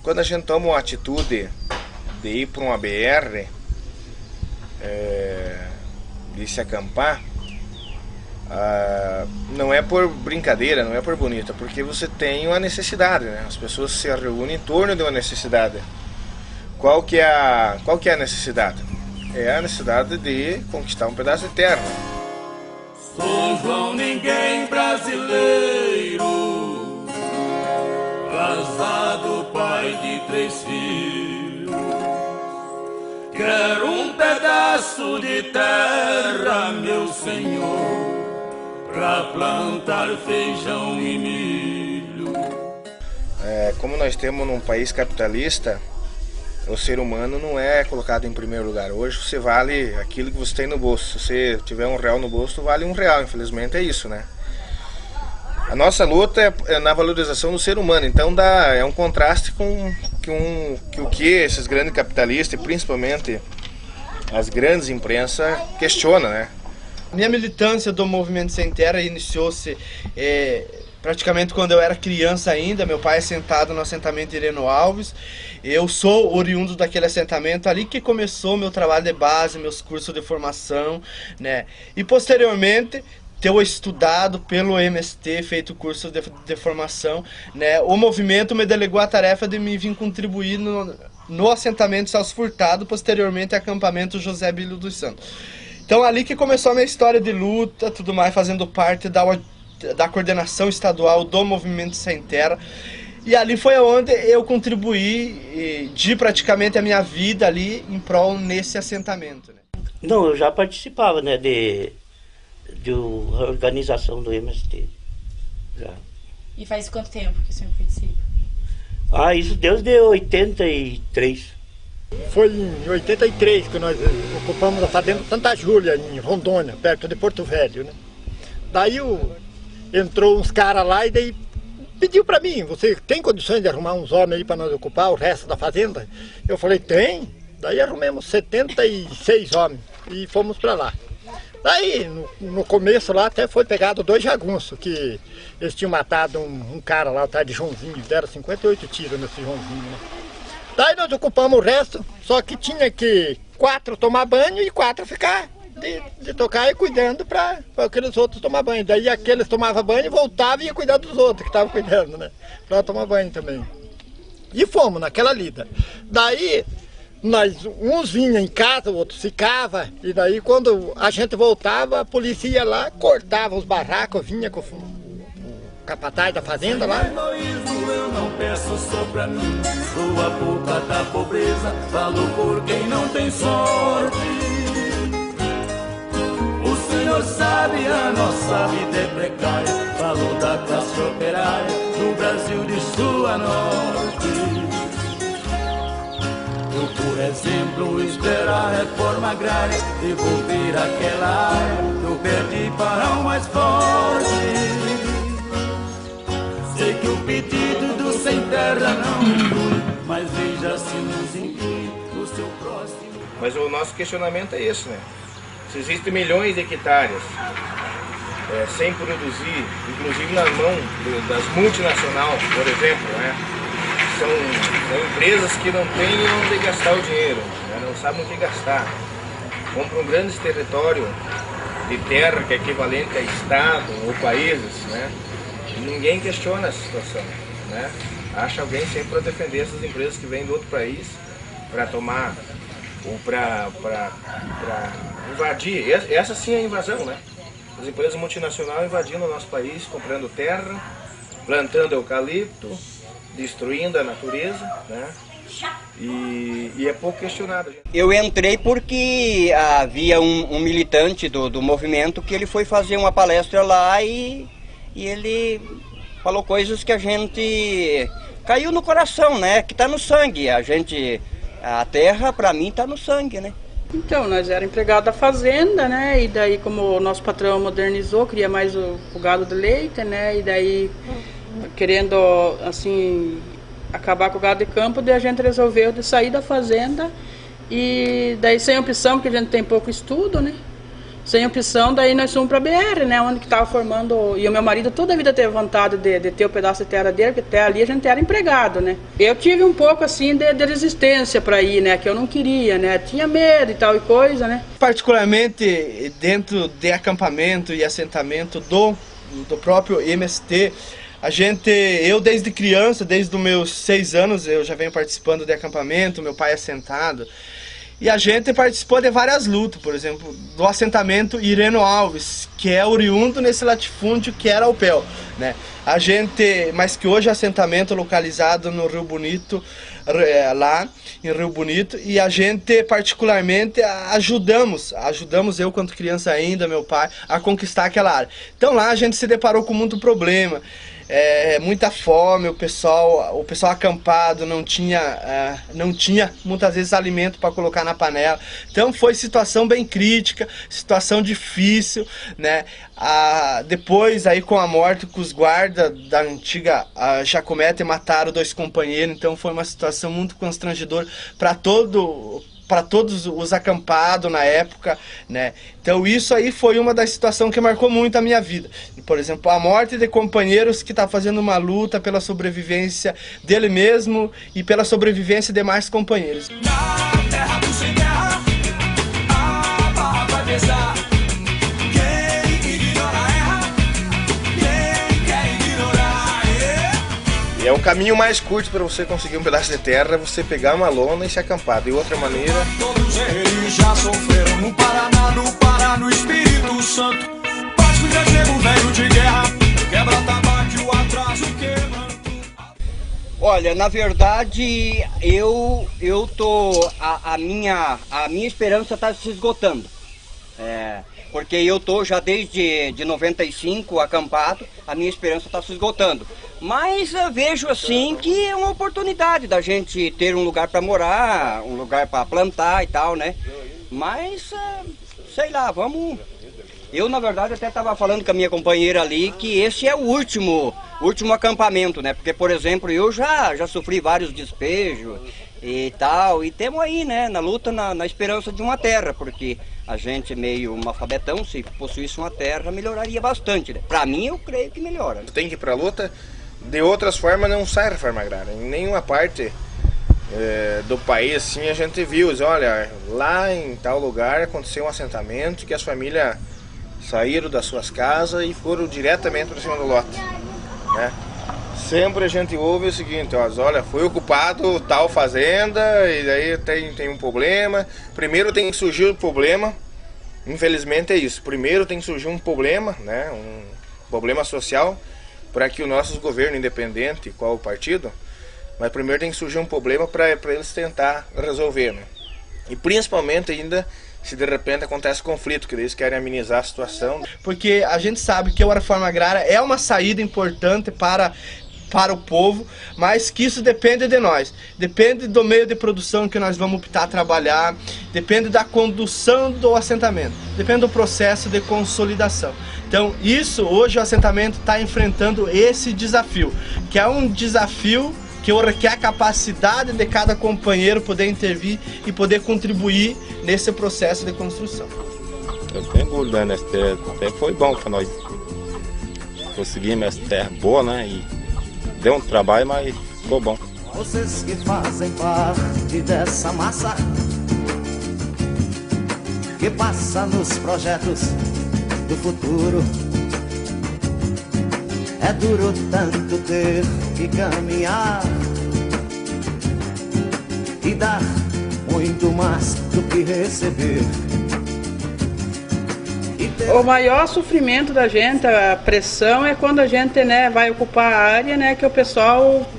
Quando a gente toma uma atitude de ir para uma BR, de se acampar, não é por brincadeira, não é por bonita, porque você tem uma necessidade, né? As pessoas se reúnem em torno de uma necessidade. Qual que é a necessidade? É a necessidade de conquistar um pedaço de terra. Sou João Ninguém brasileiro, casado, pai de 3 filhos. Quero um pedaço de terra, meu senhor, pra plantar feijão e milho. Como nós temos num país capitalista, o ser humano não é colocado em primeiro lugar. Hoje você vale aquilo que você tem no bolso. Se você tiver R$1 no bolso, vale R$1. Infelizmente é isso, né? A nossa luta é na valorização do ser humano. Então é um contraste com o que esses grandes capitalistas, e principalmente as grandes imprensas, questionam, né? Minha militância do Movimento Sem Terra iniciou-se praticamente quando eu era criança ainda. Meu pai é assentado no assentamento Ireno Alves. Eu sou oriundo daquele assentamento, ali que começou meu trabalho de base, meus cursos de formação, né? E posteriormente, ter estudado pelo MST, feito curso de formação, né? O movimento me delegou a tarefa de me vir contribuir no assentamento Celso Furtado, posteriormente acampamento José Bílio dos Santos. Então ali que começou a minha história de luta, tudo mais, fazendo parte da coordenação estadual do Movimento Sem Terra. E ali foi onde eu contribuí de praticamente a minha vida ali em prol nesse assentamento, né? Não, eu já participava, né, de organização do MST. Já. E faz quanto tempo que o senhor participa? Isso desde 83. Foi em 83 que nós ocupamos a fazenda Santa Júlia, em Rondônia, perto de Porto Velho, né? Daí entrou uns caras lá e daí pediu para mim: você tem condições de arrumar uns homens aí para nós ocupar o resto da fazenda? Eu falei: tem. Daí arrumamos 76 homens e fomos para lá. Daí, no começo lá, até foi pegado 2 jagunços, que eles tinham matado um cara lá, o tal de Joãozinho, deram 58 tiros nesse Joãozinho, né? Daí nós ocupamos o resto, só que tinha que 4 tomar banho e 4 ficar de tocar e cuidando para aqueles outros tomar banho. Daí aqueles tomavam banho e voltavam e ia cuidar dos outros que estavam cuidando, né? Para tomar banho também. E fomos naquela lida. Daí uns vinham em casa, outros ficavam, e daí quando a gente voltava, a polícia ia lá, cortava os barracos, vinha com o capataz da fazenda lá. Egoísmo eu não peço só pra mim, sou a boca da pobreza, falo por quem não tem sorte. O senhor sabe, a nossa vida é precária, falo da classe operária, do Brasil de sul a norte. Eu, por exemplo, espero a reforma agrária, devolver aquela área que eu perdi para o mais forte. Sei que o pedido do Sem Terra não inclui, mas veja se nos inclui o seu próximo. Mas o nosso questionamento é esse, né? Se existem milhões de hectares sem produzir, inclusive nas mãos das multinacionais, por exemplo, né? São empresas que não têm onde gastar o dinheiro, né? Não sabem o que gastar. Compram grandes territórios de terra que é equivalente a estado ou países, né? E ninguém questiona essa situação, né? Acha alguém sempre para defender essas empresas que vêm do outro país para tomar ou para invadir. Essa sim é a invasão, né? As empresas multinacionais invadindo o nosso país, comprando terra, plantando eucalipto, destruindo a natureza, né? E é pouco questionado. Eu entrei porque havia um militante do movimento que ele foi fazer uma palestra lá e ele falou coisas que a gente caiu no coração, né? Que tá no sangue. A terra para mim tá no sangue, né? Então, nós era empregado da fazenda, né? E daí, como o nosso patrão modernizou, queria mais o gado de leite, né? E daí, querendo, assim, acabar com o gado de campo, daí a gente resolveu de sair da fazenda. E daí, sem opção, porque a gente tem pouco estudo, né? Sem opção, daí nós fomos para BR, né, onde que estava formando, e o meu marido toda a vida teve vontade de ter o pedaço de terra dele, porque até ali a gente era empregado, né. Eu tive um pouco assim de resistência para ir, né, que eu não queria, né, tinha medo e tal e coisa, né. Particularmente dentro de acampamento e assentamento do próprio MST, eu desde criança, desde os meus 6 anos, eu já venho participando de acampamento, meu pai é assentado. E a gente participou de várias lutas, por exemplo, do assentamento Ireno Alves, que é oriundo nesse latifúndio que era o PEL, né? Mas que hoje é assentamento localizado no Rio Bonito, lá em Rio Bonito, e a gente particularmente ajudamos eu quanto criança ainda, meu pai, a conquistar aquela área. Então lá a gente se deparou com muito problema. Muita fome, o pessoal acampado não tinha muitas vezes alimento para colocar na panela. Então foi situação bem crítica, situação difícil, né? Depois aí com a morte, com os guardas da antiga Jacomete mataram 2 companheiros, então foi uma situação muito constrangedora para todos os acampados na época, né? Então isso aí foi uma das situações que marcou muito a minha vida. Por exemplo, a morte de companheiros que tá fazendo uma luta pela sobrevivência dele mesmo e pela sobrevivência de mais companheiros. Na terra do sem terra, a barra vai pesar. Quem ignora erra, quem quer ignorar. E é o caminho mais curto para você conseguir um pedaço de terra, é você pegar uma lona e se acampar. De outra maneira... Todos eles já sofreram no Paraná, no Pará, no Espírito Santo. Vasco já chegou velho de guerra, quebra tabaco, o atraso quebra. Olha, na verdade, eu tô... A minha esperança está se esgotando. Porque eu tô já desde 95 acampado, a minha esperança está se esgotando. Mas eu vejo assim que é uma oportunidade da gente ter um lugar para morar, um lugar para plantar e tal, né? Mas, sei lá, vamos... Eu, na verdade, até estava falando com a minha companheira ali que esse é o último acampamento, né? Porque, por exemplo, eu já sofri vários despejos e tal, e temos aí, né, na luta, na esperança de uma terra, porque a gente meio analfabetão, se possuísse uma terra, melhoraria bastante, né? Para mim, eu creio que melhora. Tem que ir para a luta, de outras formas não sai a reforma agrária. Em nenhuma parte do país, assim, a gente viu, olha, lá em tal lugar aconteceu um assentamento que as famílias saíram das suas casas e foram diretamente para cima do lote, né? Sempre a gente ouve o seguinte, olha, foi ocupado tal fazenda e daí tem um problema. Primeiro tem que surgir o problema, infelizmente é isso. Primeiro tem que surgir um problema, né? Um problema social, para que o nosso governo independente, qual o partido, mas primeiro tem que surgir um problema para eles tentar resolver, né? E principalmente ainda se de repente acontece conflito, que eles querem amenizar a situação. Porque a gente sabe que a reforma agrária é uma saída importante para o povo, mas que isso depende de nós, depende do meio de produção que nós vamos optar a trabalhar, depende da condução do assentamento, depende do processo de consolidação. Então isso, hoje o assentamento está enfrentando esse desafio, que é um desafio que requer a capacidade de cada companheiro poder intervir e poder contribuir nesse processo de construção. Eu tenho orgulho da MST, até foi bom para nós conseguimos essa terra boa, né? E deu um trabalho, mas ficou bom. Vocês que fazem parte dessa massa que passa nos projetos do futuro. É duro tanto ter que caminhar e dar muito mais do que receber. O maior sofrimento da gente, a pressão, é quando a gente, né, vai ocupar a área, né, que o pessoal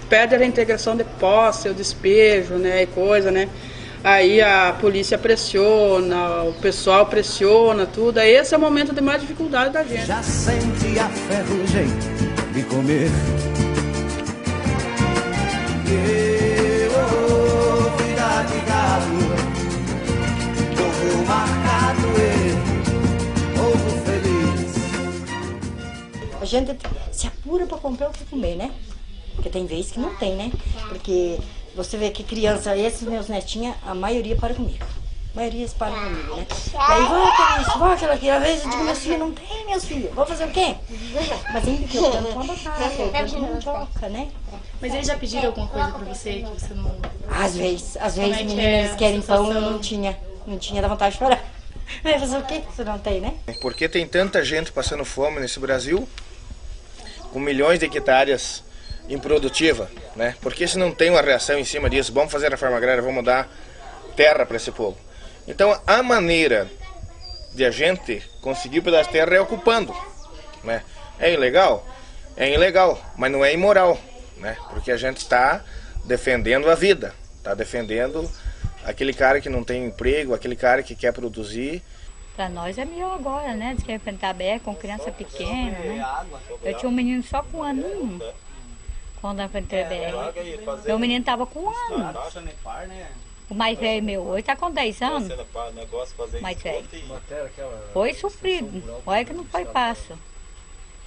pede a reintegração de posse, o despejo, né, e coisa, né. Aí a polícia pressiona, o pessoal pressiona, tudo. Aí esse é o momento de mais dificuldade da gente. Já senti a ferrugem de comer. Vida de gado, ovo marcado e ovo feliz. A gente se apura para comprar o que comer, né? Porque tem vezes que não tem, né? Porque você vê que criança, esses meus netinhos, a maioria para comigo. A maioria espalha comigo, né? Daí, vó, que isso, vó, aquilo aqui. Às vezes eu digo, meus filhos, não tem, meus filhos. Vou fazer o quê? Mas ainda que eu canto uma batata, eu canto mandioca, né? Mas eles já pediram alguma coisa pra você que você não... Às vezes, Como é que menina, é eles a querem pão, eu sensação? não tinha, dá vontade de chorar. Vai fazer o quê? Você não tem, né? Por que tem tanta gente passando fome nesse Brasil, com milhões de hectares improdutiva, né? Por que se não tem uma reação em cima disso? Vamos fazer a reforma agrária, vamos dar terra para esse povo. Então a maneira de a gente conseguir o pedaço de terra é ocupando, né? É ilegal? É ilegal, mas não é imoral, né? Porque a gente está defendendo a vida, está defendendo aquele cara que não tem emprego, aquele cara que quer produzir. Para nós é melhor agora, né? De que enfrentar a BR com criança pequena, né? Eu tinha um menino só com 1 aninho quando eu enfrentei a BR. Meu menino estava com 1 ano. O mais velho meu hoje está com 10 anos. Mais velho. Foi sofrido. Olha que não foi fácil.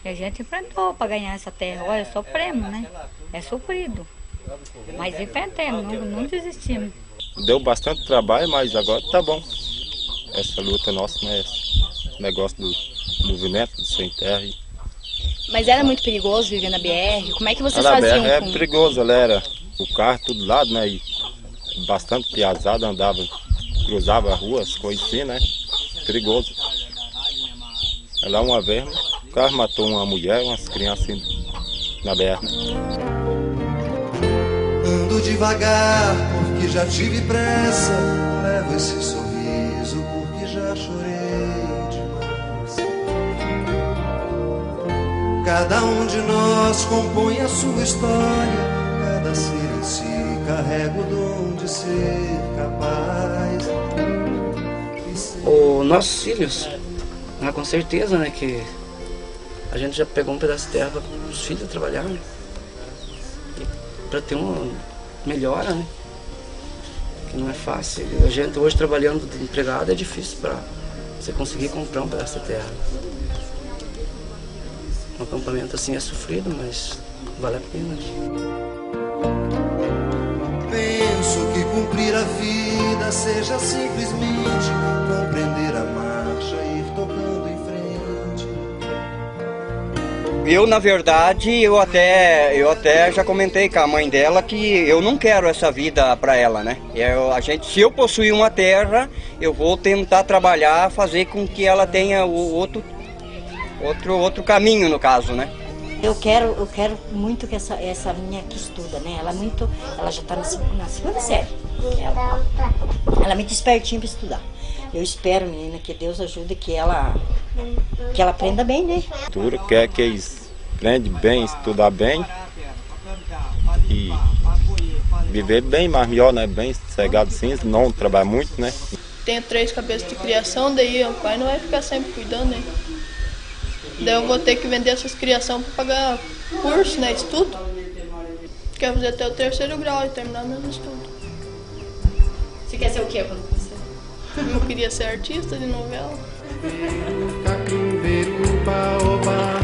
E a gente enfrentou para ganhar essa terra. Olha, sofremos, né? É sofrido. Mas enfrentamos, não desistimos. Deu bastante trabalho, mas agora tá bom. Essa luta nossa, né? Esse negócio do movimento do sem terra. Mas era muito perigoso viver na BR? Como é que vocês Na faziam BR é com... perigoso, ela era o carro todo lado, né? E bastante piazada, andava, cruzava a rua, as coisas assim, né? Perigoso. Lá uma vez, o carro matou uma mulher, umas crianças assim, na BR. Ando devagar porque já tive pressa. Levo esse sorriso porque já chorei demais. Cada um de nós compõe a sua história. Cada ser em si carrega o dom de ser capaz. Os nossos filhos, com certeza, né, que a gente já pegou um pedaço de terra para os filhos trabalharem. Para ter uma melhora, né? Que não é fácil. A gente hoje trabalhando de empregado é difícil para você conseguir comprar um pedaço de terra. Um acampamento assim é sofrido, mas vale a pena. Penso que cumprir a vida seja simplesmente compreender a marcha e ir tocando em frente. Eu, na verdade, eu até já comentei com a mãe dela que eu não quero essa vida para ela, né? Se eu possuir uma terra, eu vou tentar trabalhar, fazer com que ela tenha o outro caminho, no caso, né? Eu quero muito que essa minha que estuda, né? Ela já está na segunda série. Ela é muito espertinha para estudar. Eu espero, menina, que Deus ajude que ela aprenda bem, né? Quer que eles aprendam bem, estudar bem e viver bem, mas melhor, né? Bem sossegado assim, não trabalhar muito, né? Tenho 3 cabeças de criação, daí o pai não vai ficar sempre cuidando, né? Daí eu vou ter que vender essas criação para pagar curso, né? Estudo. Quero fazer até o 3º grau e terminar meus estudos. Você quer ser o quê quando você... Eu queria ser artista de novela. Capim, veru, baobá,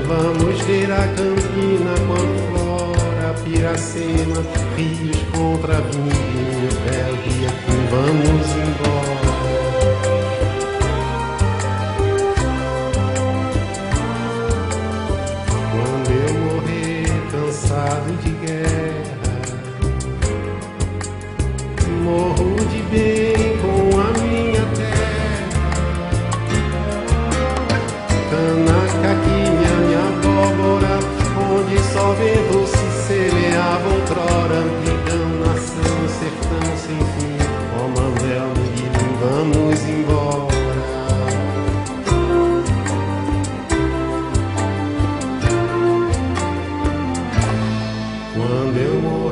vamos ver a Campina quando flora, Piracema, rios contra vinho, Belvia, vamos embora. Quando eu morrer cansado de guerra, morro de bem com a minha terra. Cana, caquinha, minha abóbora, onde só vento se semeava outrora. Amigão, nação, sertão sem fim, ó Mandel, Guilherme, vamos embora. Quando eu morrer